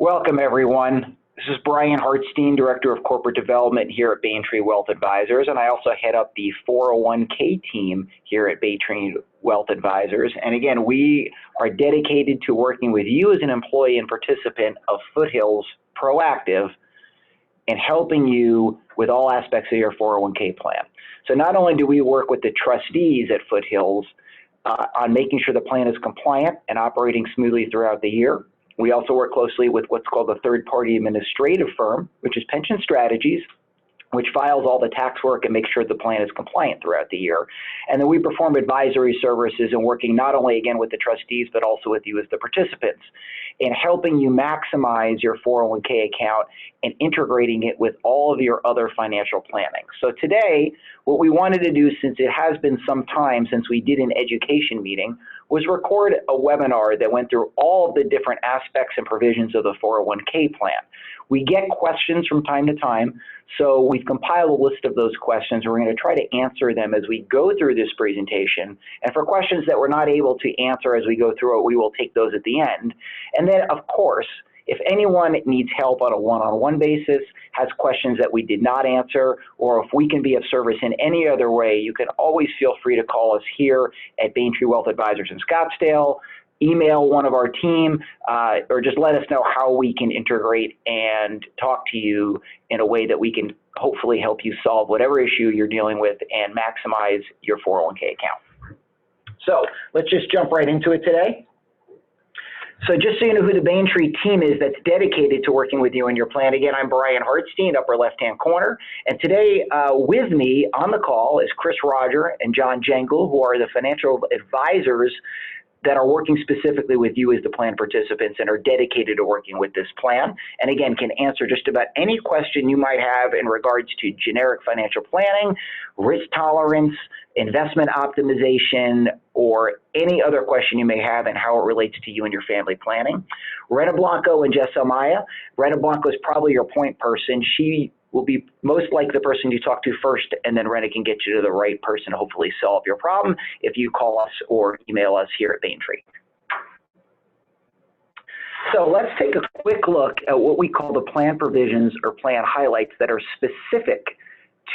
Welcome, everyone. This is Brian Hartstein, Director of Corporate Development here at Baintree Wealth Advisors, and I also head up the 401k team here at Baintree Wealth Advisors. And again, we are dedicated to working with you as an employee and participant of Foothills ProActive and helping you with all aspects of your 401k plan. So not only do we work with the trustees at Foothills on making sure the plan is compliant and operating smoothly throughout the year, we also work closely with what's called the third-party administrative firm, which is Pension Strategies, which files all the tax work and makes sure the plan is compliant throughout the year. And then we perform advisory services and working not only, again, with the trustees, but also with you as the participants in helping you maximize your 401k account and integrating it with all of your other financial planning. So today, what we wanted to do, since it has been some time since we did an education meeting, was record a webinar that went through all of the different aspects and provisions of the 401k plan. We get questions from time to time, so we've compiled a list of those questions. We're going to try to answer them as we go through this presentation. And for questions that we're not able to answer as we go through it, we will take those at the end. And then, of course, if anyone needs help on a one-on-one basis, has questions that we did not answer, or if we can be of service in any other way, you can always feel free to call us here at Baintree Wealth Advisors in Scottsdale, email one of our team, or just let us know how we can integrate and talk to you in a way that we can hopefully help you solve whatever issue you're dealing with and maximize your 401k account. So let's just jump right into it today. So just so you know who the Baintree team is that's dedicated to working with you in your plan. Again, I'm Brian Hartstein, upper left-hand corner. And today with me on the call is Chris Roger and John Jengle, who are the financial advisors that are working specifically with you as the plan participants and are dedicated to working with this plan. And again, can answer just about any question you might have in regards to generic financial planning, risk tolerance, investment optimization, or any other question you may have and how it relates to you and your family planning. Rena Blanco and Jess Amaya. Rena Blanco is probably your point person. She will be most like the person you talk to first, and then Rena can get you to the right person to hopefully solve your problem if you call us or email us here at Baintree. So let's take a quick look at what we call the plan provisions or plan highlights that are specific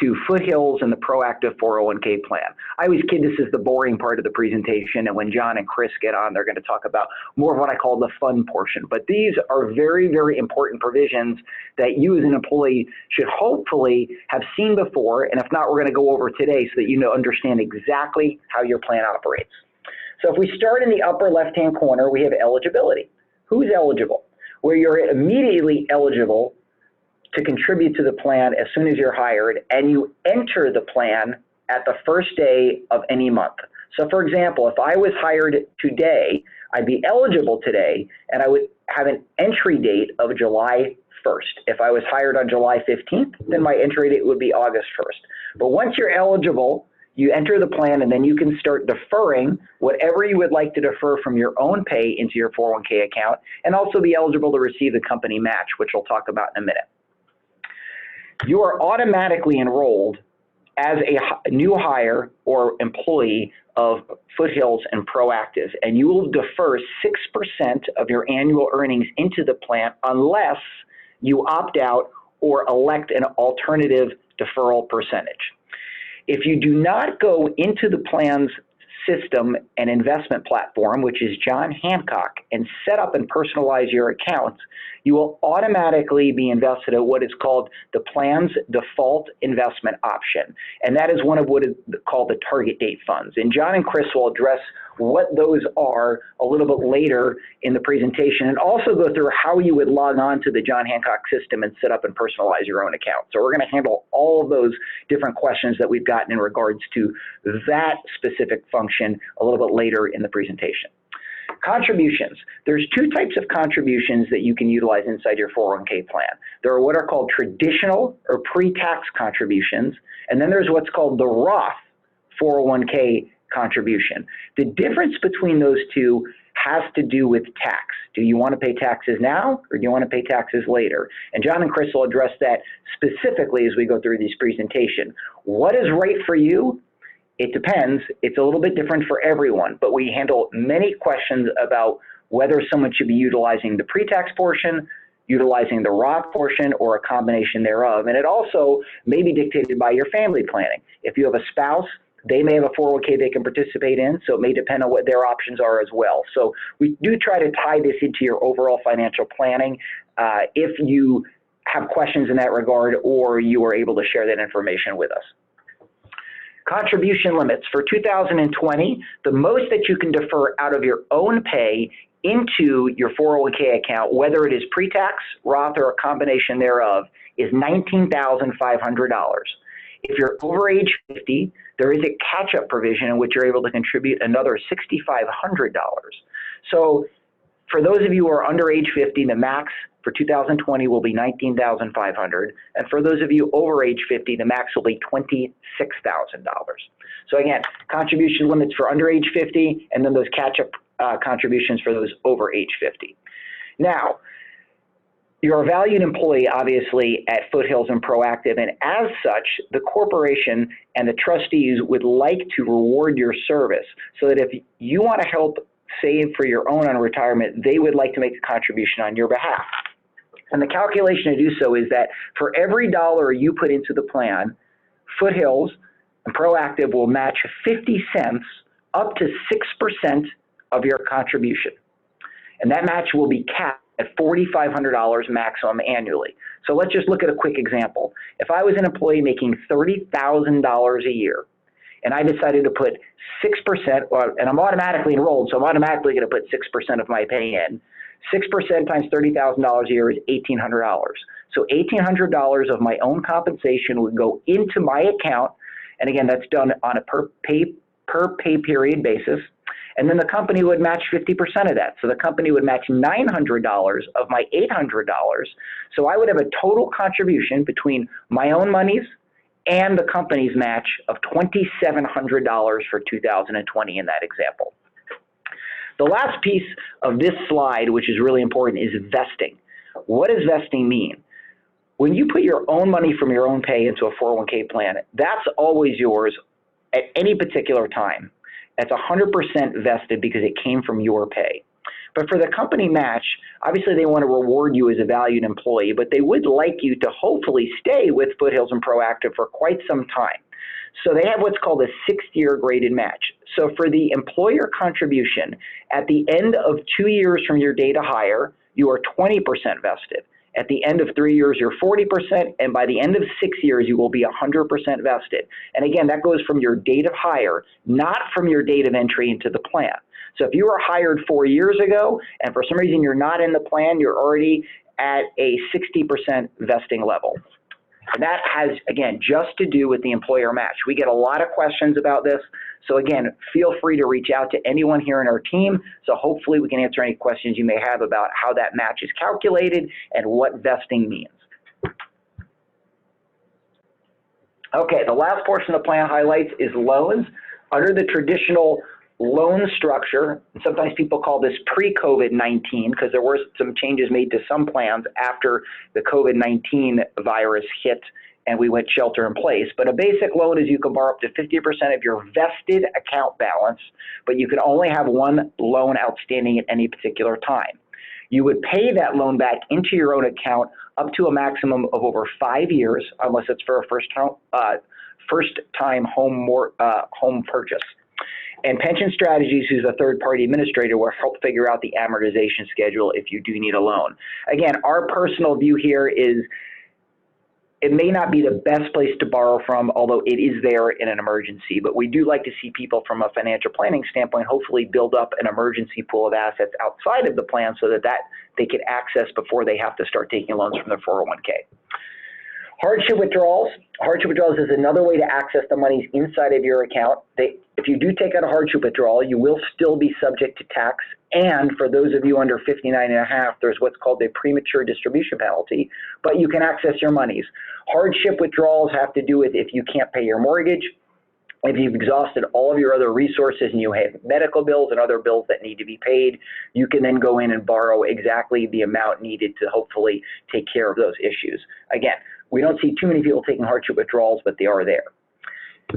to Foothills and the ProActive 401k plan. I always kid this is the boring part of the presentation, and when John and Chris get on, they're going to talk about more of what I call the fun portion. But these are very, very important provisions that you as an employee should hopefully have seen before, and if not, we're going to go over today so that you understand exactly how your plan operates. So if we start in the upper left-hand corner, we have eligibility. Who's eligible? Where you're immediately eligible to contribute to the plan as soon as you're hired, and you enter the plan at the first day of any month. So for example, if I was hired today, I'd be eligible today, and I would have an entry date of July 1st. If I was hired on July 15th, then my entry date would be August 1st. But once you're eligible, you enter the plan, and then you can start deferring whatever you would like to defer from your own pay into your 401k account, and also be eligible to receive the company match, which we'll talk about in a minute. You are automatically enrolled as a new hire or employee of Foothills and ProActive, and you will defer 6% of your annual earnings into the plan unless you opt out or elect an alternative deferral percentage. If you do not go into the plan's system and investment platform, which is John Hancock, and set up and personalize your accounts, you will automatically be invested at what is called the plan's default investment option. And that is one of what is called the target date funds. And John and Chris will address what those are a little bit later in the presentation, and also go through how you would log on to the John Hancock system and set up and personalize your own account. So we're going to handle all of those different questions that we've gotten in regards to that specific function a little bit later in the presentation. Contributions. There's two types of contributions that you can utilize inside your 401k plan. There are what are called traditional or pre-tax contributions, and then there's what's called the Roth 401k contribution. The difference between those two has to do with tax. Do you want to pay taxes now, or do you want to pay taxes later? And John and Chris will address that specifically as we go through this presentation. What is right for you? It depends. It's a little bit different for everyone, but we handle many questions about whether someone should be utilizing the pre-tax portion, utilizing the Roth portion or a combination thereof. And it also may be dictated by your family planning. If you have a spouse, they may have a 401k they can participate in, so it may depend on what their options are as well. So we do try to tie this into your overall financial planning if you have questions in that regard or you are able to share that information with us. Contribution limits for 2020, the most that you can defer out of your own pay into your 401k account, whether it is pre-tax, Roth, or a combination thereof, is $19,500. If you're over age 50, there is a catch-up provision in which you're able to contribute another $6,500. So for those of you who are under age 50, the max for 2020 will be $19,500. And for those of you over age 50, the max will be $26,000. So again, contribution limits for under age 50, and then those catch-up contributions for those over age 50. Now, you're a valued employee, obviously, at Foothills and ProActive, and as such, the corporation and the trustees would like to reward your service so that if you want to help save for your own on retirement, they would like to make a contribution on your behalf. And the calculation to do so is that for every dollar you put into the plan, Foothills and ProActive will match 50 cents up to 6% of your contribution. And that match will be capped at $4,500 maximum annually. So let's just look at a quick example. If I was an employee making $30,000 a year, and I decided to put 6%, and I'm automatically enrolled, so I'm automatically going to put 6% of my pay in. 6% times $30,000 a year is $1,800. So $1,800 of my own compensation would go into my account, and again, that's done on a per pay period basis. And then the company would match 50% of that. So the company would match $900 of my $800. So I would have a total contribution between my own monies and the company's match of $2,700 for 2020 in that example. The last piece of this slide, which is really important, is vesting. What does vesting mean? When you put your own money from your own pay into a 401k plan, that's always yours at any particular time. That's 100% vested because it came from your pay. But for the company match, obviously they want to reward you as a valued employee, but they would like you to hopefully stay with Foothills and ProActive for quite some time. So they have what's called a 6-year graded match. So for the employer contribution, at the end of 2 years from your date of hire, you are 20% vested. At the end of 3 years, you're 40%, and by the end of 6 years, you will be 100% vested. And again, that goes from your date of hire, not from your date of entry into the plan. So if you were hired 4 years ago, and for some reason you're not in the plan, you're already at a 60% vesting level. And that has, again, just to do with the employer match. We get a lot of questions about this. So again, feel free to reach out to anyone here in our team. So hopefully we can answer any questions you may have about how that match is calculated and what vesting means. Okay, the last portion of the plan highlights is loans. Under the traditional loan structure, and sometimes people call this pre-COVID-19 because there were some changes made to some plans after the COVID-19 virus hit and we went shelter in place. But a basic loan is you can borrow up to 50% of your vested account balance, but you can only have one loan outstanding at any particular time. You would pay that loan back into your own account up to a maximum of over 5 years, unless it's for a first-time home purchase. And Pension Strategies, who's a third-party administrator, will help figure out the amortization schedule if you do need a loan. Again, our personal view here is it may not be the best place to borrow from, although it is there in an emergency. But we do like to see people from a financial planning standpoint hopefully build up an emergency pool of assets outside of the plan so that they can access before they have to start taking loans from their 401k. Hardship withdrawals. Hardship withdrawals is another way to access the monies inside of your account. If you do take out a hardship withdrawal, you will still be subject to tax. And for those of you under 59.5, there's what's called a premature distribution penalty, but you can access your monies. Hardship withdrawals have to do with if you can't pay your mortgage, if you've exhausted all of your other resources and you have medical bills and other bills that need to be paid, you can then go in and borrow exactly the amount needed to hopefully take care of those issues. Again, we don't see too many people taking hardship withdrawals, but they are there.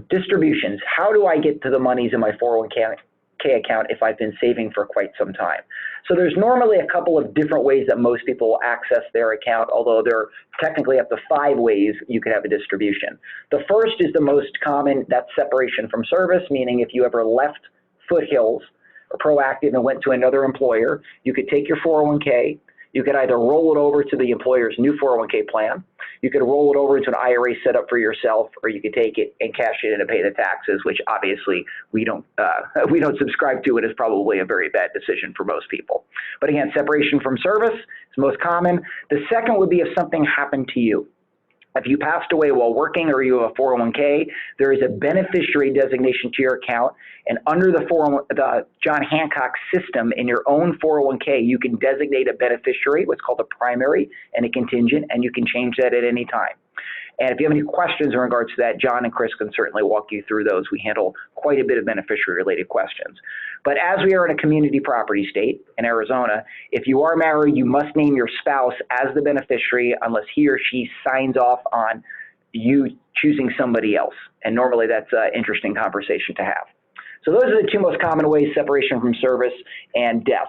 Distributions. How do I get to the monies in my 401k 401k account if I've been saving for quite some time. So there's normally a couple of different ways that most people will access their account, although there are technically up to 5 ways you could have a distribution. The first is the most common, that's separation from service, meaning if you ever left Foothills or ProActive and went to another employer, you could take your 401k, you could either roll it over to the employer's new 401k plan, you could roll it over into an IRA set up for yourself, or you could take it and cash it in and pay the taxes, which obviously we don't subscribe to. It is probably a very bad decision for most people. But again, separation from service is most common. The second would be if something happened to you. If you passed away while working or you have a 401k, there is a beneficiary designation to your account. And under the John Hancock system in your own 401k, you can designate a beneficiary, what's called a primary and a contingent, and you can change that at any time. And if you have any questions in regards to that, John and Chris can certainly walk you through those. We handle quite a bit of beneficiary-related questions. But as we are in a community property state in Arizona, if you are married, you must name your spouse as the beneficiary unless he or she signs off on you choosing somebody else. And normally that's an interesting conversation to have. So those are the 2 most common ways: separation from service and death.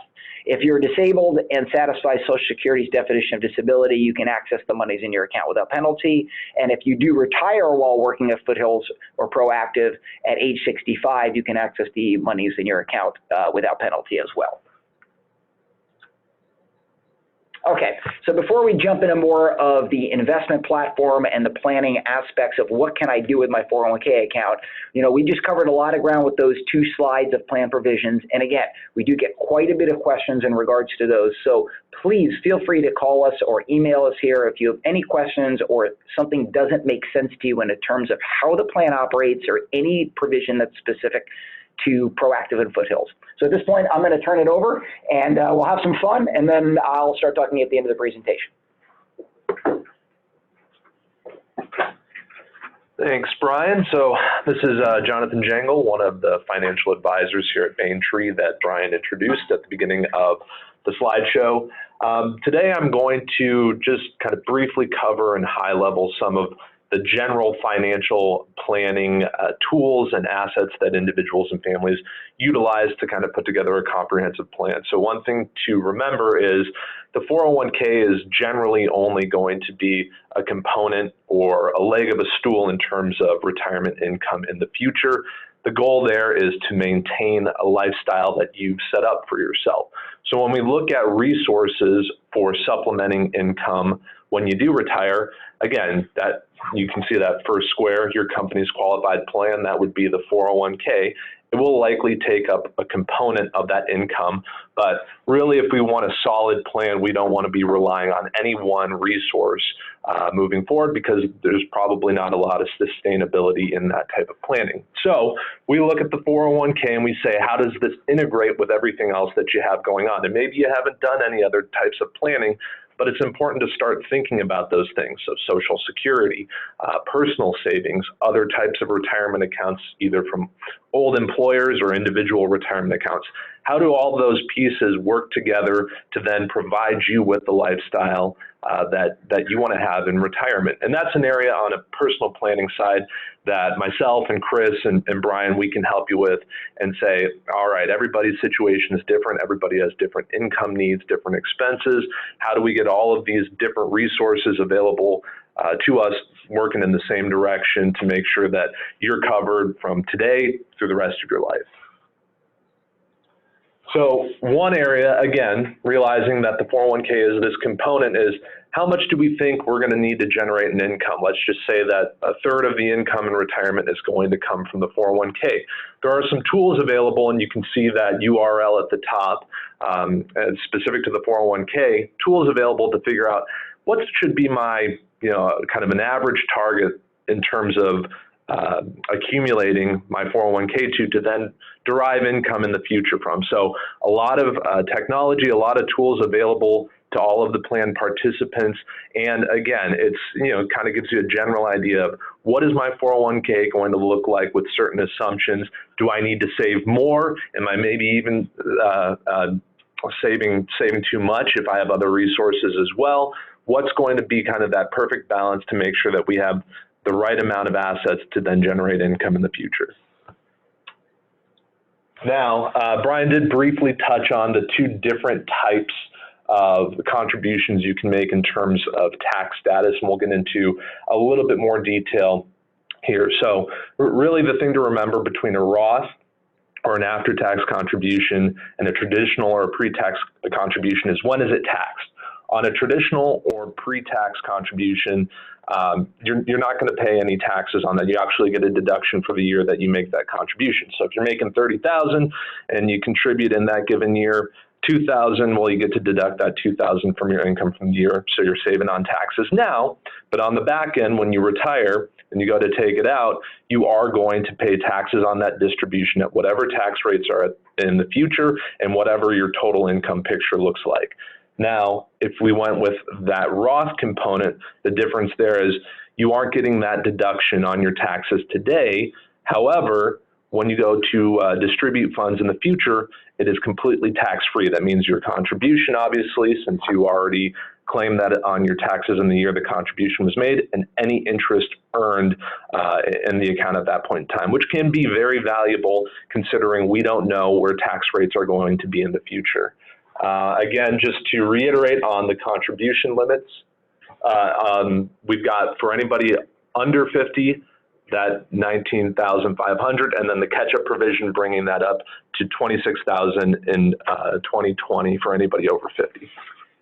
If you're disabled and satisfy Social Security's definition of disability, you can access the monies in your account without penalty. And if you do retire while working at Foothills or ProActive at age 65, you can access the monies in your account without penalty as well. Okay, so before we jump into more of the investment platform and the planning aspects of what can I do with my 401k account, we just covered a lot of ground with those 2 slides of plan provisions. And again, we do get quite a bit of questions in regards to those. So please feel free to call us or email us here if you have any questions or something doesn't make sense to you in terms of how the plan operates or any provision that's specific to ProActive and Foothills. So at this point, I'm going to turn it over and we'll have some fun, and then I'll start talking at the end of the presentation. Thanks, Brian. So this is Jonathan Jangle, one of the financial advisors here at Maintree that Brian introduced at the beginning of the slideshow. Today I'm going to just kind of briefly cover in high level some of the general financial planning tools and assets that individuals and families utilize to kind of put together a comprehensive plan. So one thing to remember is the 401k is generally only going to be a component or a leg of a stool in terms of retirement income in the future. The goal there is to maintain a lifestyle that you've set up for yourself. So when we look at resources for supplementing income when you do retire, again, that you can see that first square, your company's qualified plan, that would be the 401k. It will likely take up a component of that income, but really if we want a solid plan, we don't want to be relying on any one resource moving forward because there's probably not a lot of sustainability in that type of planning. So we look at the 401k and we say, how does this integrate with everything else that you have going on? And maybe you haven't done any other types of planning, but it's important to start thinking about those things. So Social Security, personal savings, other types of retirement accounts, either from old employers or individual retirement accounts. How do all those pieces work together to then provide you with the lifestyle that you want to have in retirement? And that's an area on a personal planning side that myself and Chris and Brian, we can help you with and say, all right, everybody's situation is different. Everybody has different income needs, different expenses. How do we get all of these different resources available to us working in the same direction to make sure that you're covered from today through the rest of your life? So one area, again, realizing that the 401k is this component is how much do we think we're going to need to generate an income? Let's just say that a third of the income in retirement is going to come from the 401k. There are some tools available, and you can see that URL at the top, specific to the 401k, tools available to figure out what should be my, kind of an average target in terms of accumulating my 401k to then derive income in the future from. So a lot of technology, a lot of tools available to all of the plan participants. And again, it's, kind of gives you a general idea of what is my 401k going to look like with certain assumptions. Do I need to save more? Am I maybe even saving too much if I have other resources as well? What's going to be kind of that perfect balance to make sure that we have the right amount of assets to then generate income in the future? Now, Brian did briefly touch on the two different types of contributions you can make in terms of tax status, and we'll get into a little bit more detail here. So really the thing to remember between a Roth or an after-tax contribution and a traditional or a pre-tax contribution is, when is it taxed? On a traditional or pre-tax contribution, you're not going to pay any taxes on that. You actually get a deduction for the year that you make that contribution. So if you're making $30,000 and you contribute in that given year $2,000, well, you get to deduct that $2,000 from your income from the year, so you're saving on taxes now. But on the back end, when you retire and you go to take it out, you are going to pay taxes on that distribution at whatever tax rates are in the future and whatever your total income picture looks like. Now, if we went with that Roth component, the difference there is you aren't getting that deduction on your taxes today. However, when you go to distribute funds in the future, it is completely tax-free. That means your contribution, obviously, since you already claimed that on your taxes in the year the contribution was made, and any interest earned in the account at that point in time, which can be very valuable considering we don't know where tax rates are going to be in the future. Again, just to reiterate on the contribution limits, we've got for anybody under 50, that 19,500, and then the catch-up provision bringing that up to 26,000 in 2020 for anybody over 50.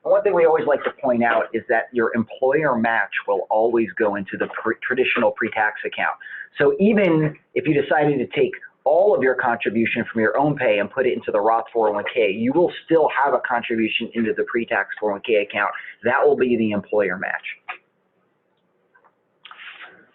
One thing we always like to point out is that your employer match will always go into the traditional pre-tax account. So even if you decided to take all of your contribution from your own pay and put it into the Roth 401k, you will still have a contribution into the pre-tax 401k account. That will be the employer match.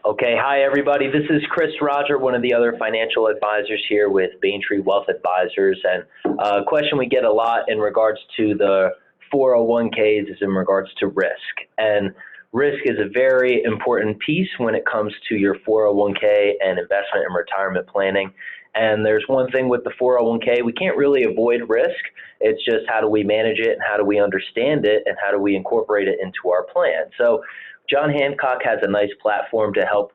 Okay, hi everybody. This is Chris Roger, one of the other financial advisors here with Baintree Wealth Advisors. And a question we get a lot in regards to the 401ks is in regards to risk. And risk is a very important piece when it comes to your 401k and investment and retirement planning. And there's one thing with the 401k, we can't really avoid risk. It's just how do we manage it and how do we understand it and how do we incorporate it into our plan. So John Hancock has a nice platform to help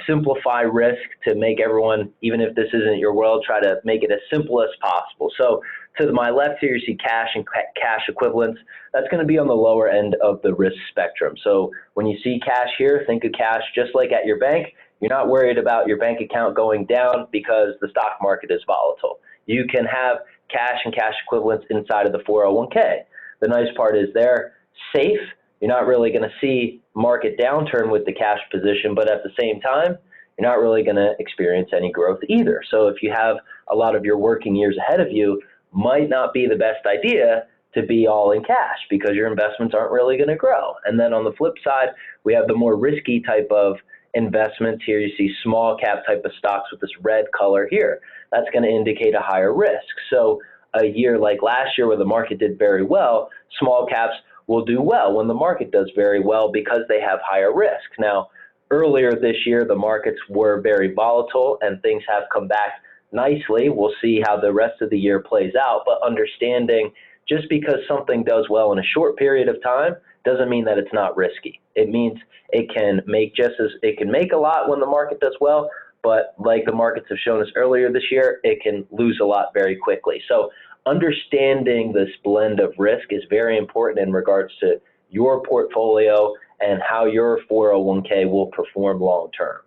simplify risk, to make everyone, even if this isn't your world, try to make it as simple as possible. So to my left here, you see cash and cash equivalents. That's going to be on the lower end of the risk spectrum. So when you see cash here, think of cash just like at your bank. You're not worried about your bank account going down because the stock market is volatile. You can have cash and cash equivalents inside of the 401k. The nice part is they're safe. You're not really going to see market downturn with the cash position, but at the same time, you're not really going to experience any growth either. So if you have a lot of your working years ahead of you, might not be the best idea to be all in cash because your investments aren't really going to grow. And then on the flip side, we have the more risky type of investments here. You see small cap type of stocks with this red color here. That's going to indicate a higher risk. So a year like last year where the market did very well, small caps will do well when the market does very well because they have higher risk. Now, earlier this year, the markets were very volatile and things have come back nicely. We'll see how the rest of the year plays out, but understanding just because something does well in a short period of time doesn't mean that it's not risky. It means it can make a lot when the market does well, but like the markets have shown us earlier this year, it can lose a lot very quickly. So understanding this blend of risk is very important in regards to your portfolio and how your 401k will perform long term.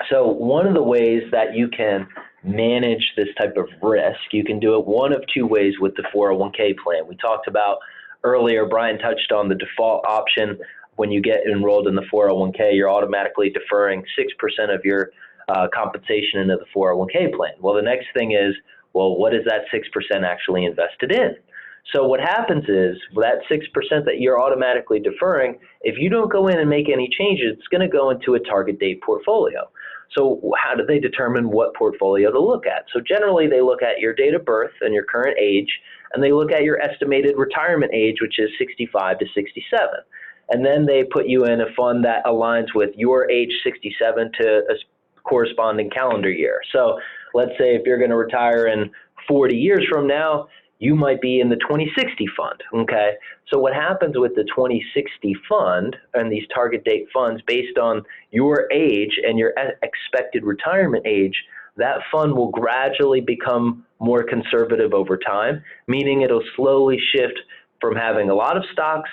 So one of the ways that you can manage this type of risk, you can do it one of two ways with the 401k plan. We talked about earlier, Brian touched on the default option. When you get enrolled in the 401k, you're automatically deferring 6% of your compensation into the 401k plan. Well, the next thing is, well, what is that 6% actually invested in? So what happens is that 6% that you're automatically deferring, if you don't go in and make any changes, it's going to go into a target date portfolio. So how do they determine what portfolio to look at? So generally they look at your date of birth and your current age, and they look at your estimated retirement age, which is 65 to 67. And then they put you in a fund that aligns with your age 67 to a corresponding calendar year. So let's say if you're going to retire in 40 years from now, you might be in the 2060 fund, okay? So what happens with the 2060 fund and these target date funds based on your age and your expected retirement age, that fund will gradually become more conservative over time, meaning it'll slowly shift from having a lot of stocks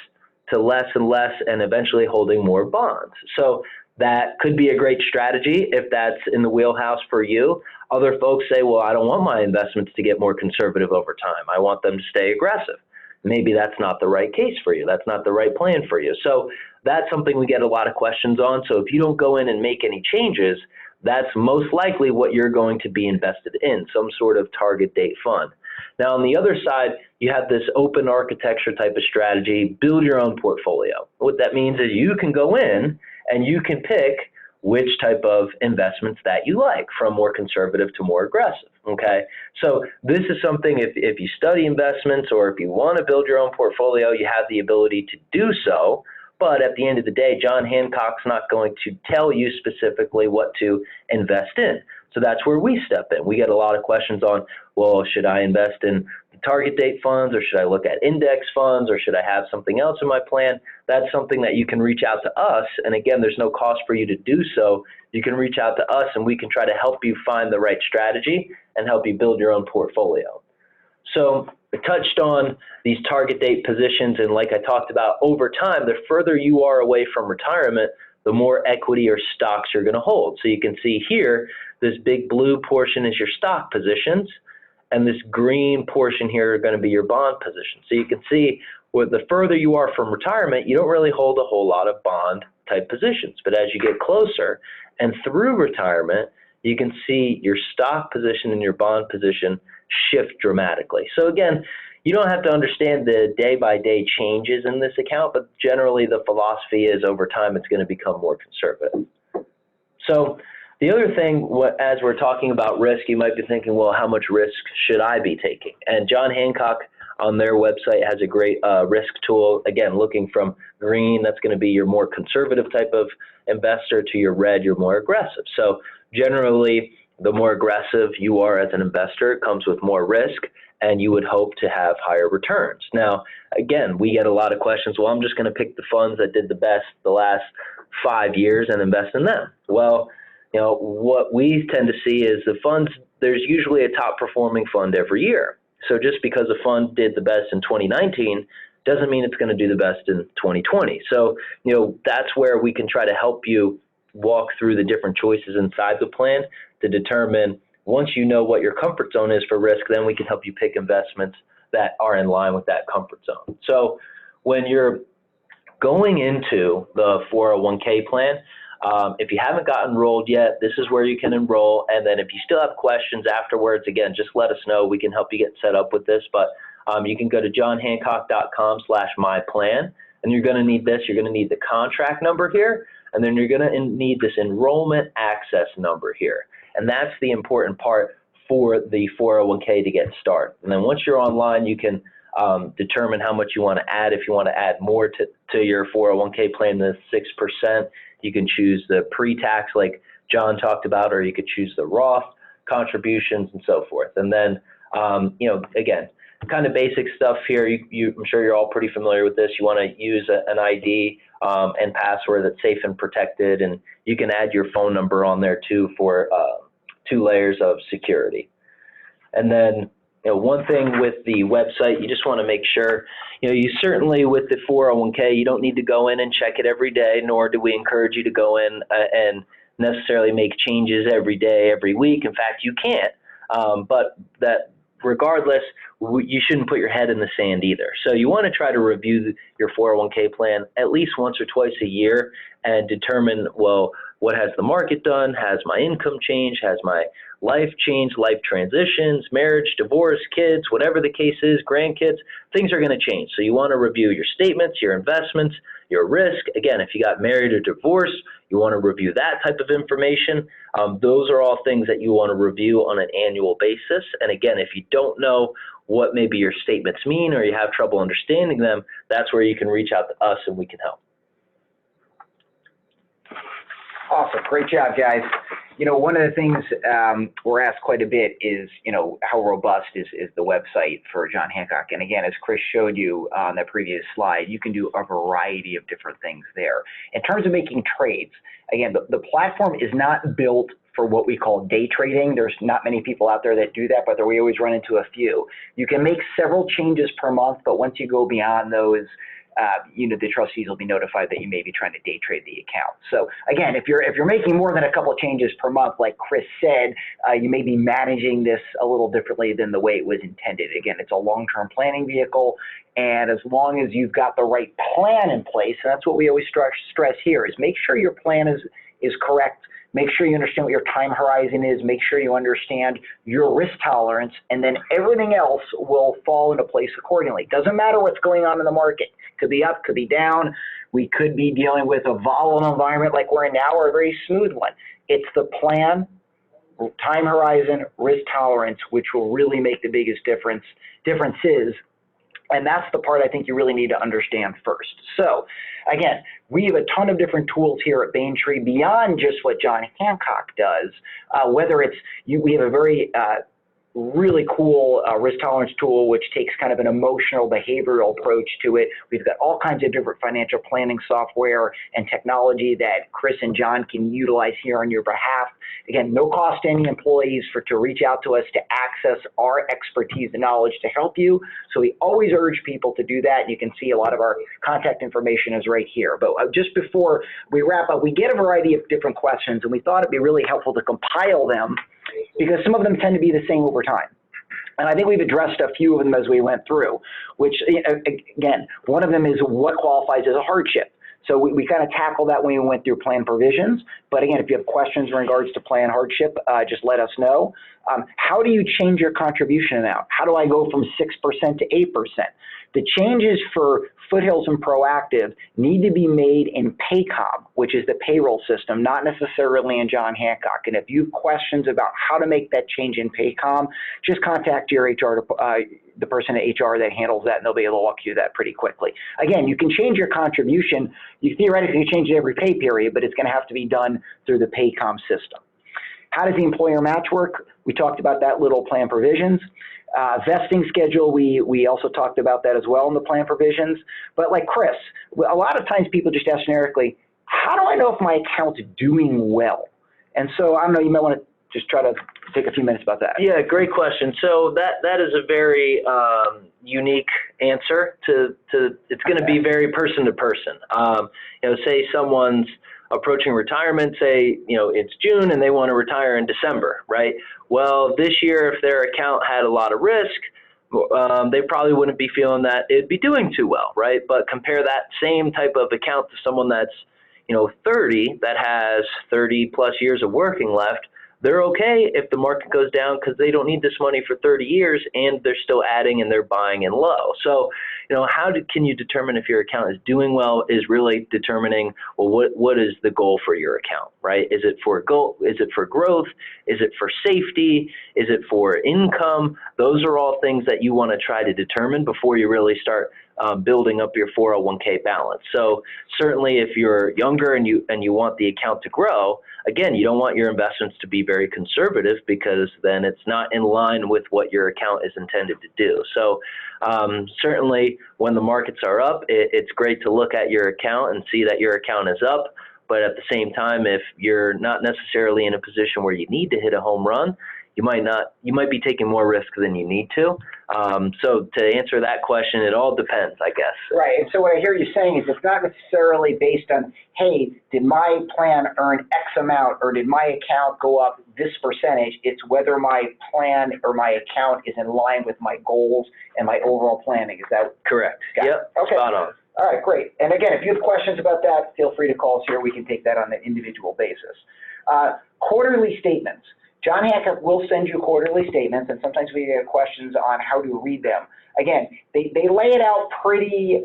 to less and less and eventually holding more bonds. So that could be a great strategy if that's in the wheelhouse for you. Other folks say, well, I don't want my investments to get more conservative over time. I want them to stay aggressive. Maybe that's not the right case for you. That's not the right plan for you. So that's something we get a lot of questions on. So if you don't go in and make any changes, that's most likely what you're going to be invested in, some sort of target date fund. Now, on the other side, you have this open architecture type of strategy, build your own portfolio. What that means is you can go in and you can pick which type of investments that you like, from more conservative to more aggressive, okay? So this is something, if you study investments or if you want to build your own portfolio, you have the ability to do so. But at the end of the day, John Hancock's not going to tell you specifically what to invest in. So that's where we step in. We get a lot of questions on, well, should I invest in target date funds, or should I look at index funds, or should I have something else in my plan? That's something that you can reach out to us. And again, there's no cost for you to do so. You can reach out to us and we can try to help you find the right strategy and help you build your own portfolio. So I touched on these target date positions, and like I talked about, over time, the further you are away from retirement, the more equity or stocks you're going to hold. So you can see here, this big blue portion is your stock positions, and this green portion here are going to be your bond positions. So you can see, where the further you are from retirement, you don't really hold a whole lot of bond type positions. But as you get closer and through retirement, you can see your stock position and your bond position shift dramatically. So again, you don't have to understand the day-by-day changes in this account, but generally the philosophy is over time it's going to become more conservative. So the other thing, as we're talking about risk, you might be thinking, well, how much risk should I be taking? And John Hancock on their website has a great risk tool. Again, looking from green, that's going to be your more conservative type of investor, to your red, you're more aggressive. So generally, the more aggressive you are as an investor, it comes with more risk, and you would hope to have higher returns. Now, again, we get a lot of questions, well, I'm just going to pick the funds that did the best the last 5 years and invest in them. Well, you know, what we tend to see is the funds, there's usually a top performing fund every year. So just because a fund did the best in 2019 doesn't mean it's going to do the best in 2020. So, you know, that's where we can try to help you walk through the different choices inside the plan to determine, once you know what your comfort zone is for risk, then we can help you pick investments that are in line with that comfort zone. So when you're going into the 401k plan, if you haven't got enrolled yet, this is where you can enroll. And then if you still have questions afterwards, again, just let us know. We can help you get set up with this. But you can go to johnhancock.com/myplan, and you're going to need this. You're going to need the contract number here, and then you're going to need this enrollment access number here. And that's the important part for the 401k to get started. And then once you're online, you can determine how much you want to add. If you want to add more to your 401k plan than 6%, you can choose the pre-tax like John talked about, or you could choose the Roth contributions and so forth. And then, you know, again, kind of basic stuff here. I'm sure you're all pretty familiar with this. You want to use an ID and password that's safe and protected, and you can add your phone number on there too for 2 layers of security. And then, you know, one thing with the website, you just want to make sure, you know, you certainly with the 401k, you don't need to go in and check it every day, nor do we encourage you to go in and necessarily make changes every day, every week. In fact, you can't. But that regardless, you shouldn't put your head in the sand either. So you want to try to review your 401k plan at least once or twice a year and determine, well, what has the market done? Has my income changed? Has my life changed? Life transitions, marriage, divorce, kids, whatever the case is, grandkids, things are going to change. So you want to review your statements, your investments, your risk. Again, if you got married or divorced, you want to review that type of information. Those are all things that you want to review on an annual basis. And again, if you don't know what maybe your statements mean or you have trouble understanding them, that's where you can reach out to us and we can help. Awesome. Great job, guys. You know, one of the things we're asked quite a bit is, you know, how robust is the website for John Hancock? And again, as Chris showed you on that previous slide, you can do a variety of different things there. In terms of making trades, again, the platform is not built for what we call day trading. There's not many people out there that do that, but we always run into a few. You can make several changes per month, but once you go beyond those, the trustees will be notified that you may be trying to day trade the account. So again, if you're making more than a couple of changes per month, like Chris said, you may be managing this a little differently than the way it was intended. Again, it's a long-term planning vehicle, and as long as you've got the right plan in place, and that's what we always stress here, is make sure your plan is correct. Make sure you understand what your time horizon is. Make sure you understand your risk tolerance, and then everything else will fall into place accordingly. Doesn't matter what's going on in the market. Could be up, could be down. We could be dealing with a volatile environment like we're in now, or a very smooth one. It's the plan, time horizon, risk tolerance, which will really make the biggest differences. And that's the part I think you really need to understand first. So again, we have a ton of different tools here at Baintree beyond just what John Hancock does. Whether it's, we have a very really cool risk tolerance tool, which takes kind of an emotional behavioral approach to it. We've got all kinds of different financial planning software and technology that Chris and John can utilize here on your behalf. Again, no cost to any employees to reach out to us to access our expertise and knowledge to help you. So we always urge people to do that. And you can see a lot of our contact information is right here. But just before we wrap up, we get a variety of different questions, and we thought it'd be really helpful to compile them because some of them tend to be the same over time. And I think we've addressed a few of them as we went through, which, again, one of them is what qualifies as a hardship. So we kind of tackled that when we went through plan provisions. But again, if you have questions in regards to plan hardship, just let us know. How do you change your contribution amount? How do I go from 6% to 8%? The changes for Foothills and ProActive need to be made in PayCom, which is the payroll system, not necessarily in John Hancock. And if you have questions about how to make that change in PayCom, just contact your HR, the person at HR that handles that, and they'll be able to walk you through that pretty quickly. Again, you can change your contribution. You theoretically change it every pay period, but it's going to have to be done through the PayCom system. How does the employer match work? We talked about that little plan provisions. Vesting schedule, we also talked about that as well in the plan provisions. But like Chris, a lot of times people just ask generically, how do I know if my account's doing well? And so I don't know, you might want to just try to take a few minutes about that. Yeah, great question. So that is a very unique answer to it's going to be very person to person. Say someone's approaching retirement, say, it's June and they want to retire in December, right? Well, this year, if their account had a lot of risk, they probably wouldn't be feeling that it'd be doing too well, right? But compare that same type of account to someone that's, 30, that has 30 plus years of working left. They're okay if the market goes down because they don't need this money for 30 years and they're still adding and they're buying in low. So, can you determine if your account is doing well is really determining, well, what is the goal for your account, right? Is it for goal? Is it for growth? Is it for safety? Is it for income? Those are all things that you want to try to determine before you really start building up your 401k balance. So certainly if you're younger and you want the account to grow, again, you don't want your investments to be very conservative because then it's not in line with what your account is intended to do. So certainly when the markets are up, it's great to look at your account and see that your account is up. But at the same time, if you're not necessarily in a position where you need to hit a home run, you might be taking more risk than you need to. So to answer that question, it all depends, I guess. Right. And so what I hear you saying is it's not necessarily based on, hey, did my plan earn X amount or did my account go up this percentage? It's whether my plan or my account is in line with my goals and my overall planning. Is that correct? Yep. Okay. Spot on. All right, great. And again, if you have questions about that, feel free to call us here. We can take that on an individual basis. Quarterly statements. John Hancock will send you quarterly statements, and sometimes we get questions on how to read them. Again, they lay it out pretty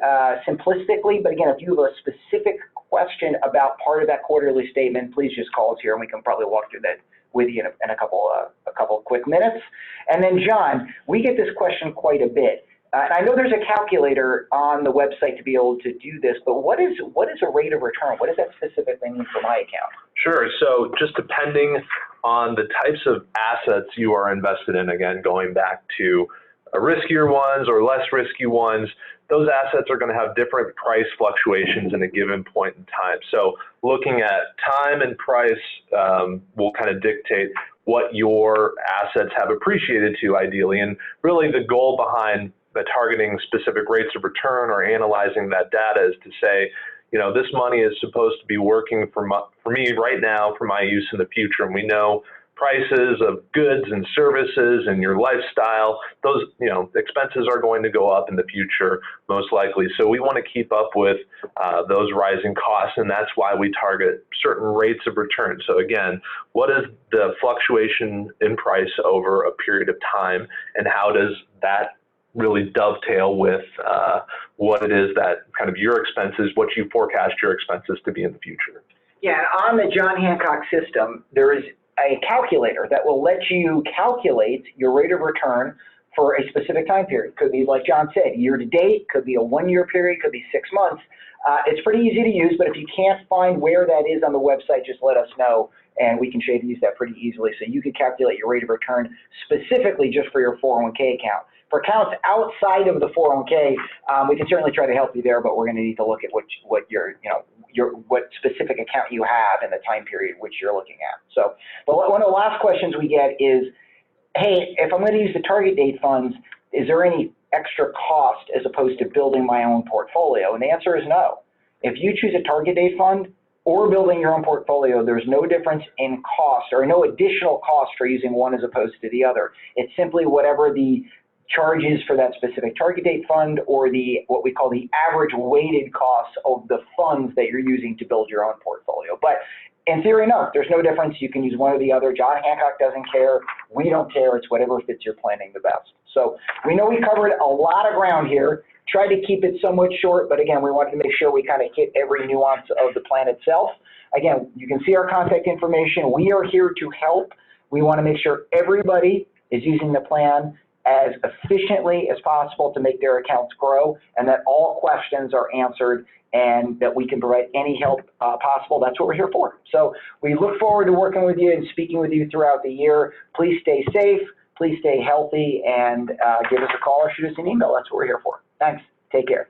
simplistically, but again, if you have a specific question about part of that quarterly statement, please just call us here, and we can probably walk through that with you in a couple of quick minutes. And then, John, we get this question quite a bit. And I know there's a calculator on the website to be able to do this, but what is a rate of return? What does that specifically mean for my account? Sure. So just depending on the types of assets you are invested in, again, going back to riskier ones or less risky ones, those assets are going to have different price fluctuations in a given point in time. So looking at time and price will kind of dictate what your assets have appreciated to ideally. And really the goal behind the targeting specific rates of return or analyzing that data is to say, you know, this money is supposed to be working for me right now for my use in the future. And we know prices of goods and services and your lifestyle, those, you know, expenses are going to go up in the future most likely. So we want to keep up with those rising costs, and that's why we target certain rates of return. So again, what is the fluctuation in price over a period of time, and how does that really dovetail with what it is that kind of your expenses, what you forecast your expenses to be in the future? Yeah, on the John Hancock system, there is a calculator that will let you calculate your rate of return for a specific time period. Could be, like John said, year to date, could be a 1 year period, could be 6 months. It's pretty easy to use, but if you can't find where that is on the website, just let us know, and we can show you to use that pretty easily. So you can calculate your rate of return specifically just for your 401k account. For accounts outside of the 401k, we can certainly try to help you there, but we're going to need to look at what what specific account you have and the time period which you're looking at. So, but one of the last questions we get is, hey, if I'm going to use the target date funds, is there any extra cost as opposed to building my own portfolio? And the answer is no. If you choose a target date fund or building your own portfolio, there's no difference in cost or no additional cost for using one as opposed to the other. It's simply whatever the charges for that specific target date fund or the what we call the average weighted costs of the funds that you're using to build your own portfolio. But in theory, no, there's no difference. You can use one or the other. John Hancock doesn't care. We don't care. It's whatever fits your planning the best. So we know we covered a lot of ground here. Tried to keep it somewhat short, but again, we wanted to make sure we kind of hit every nuance of the plan itself. Again, you can see our contact information. We are here to help. We want to make sure everybody is using the plan as efficiently as possible to make their accounts grow, and that all questions are answered and that we can provide any help possible. That's what we're here for. So we look forward to working with you and speaking with you throughout the year. Please stay safe, please stay healthy, and give us a call or shoot us an email. That's what we're here for. Thanks. Take care.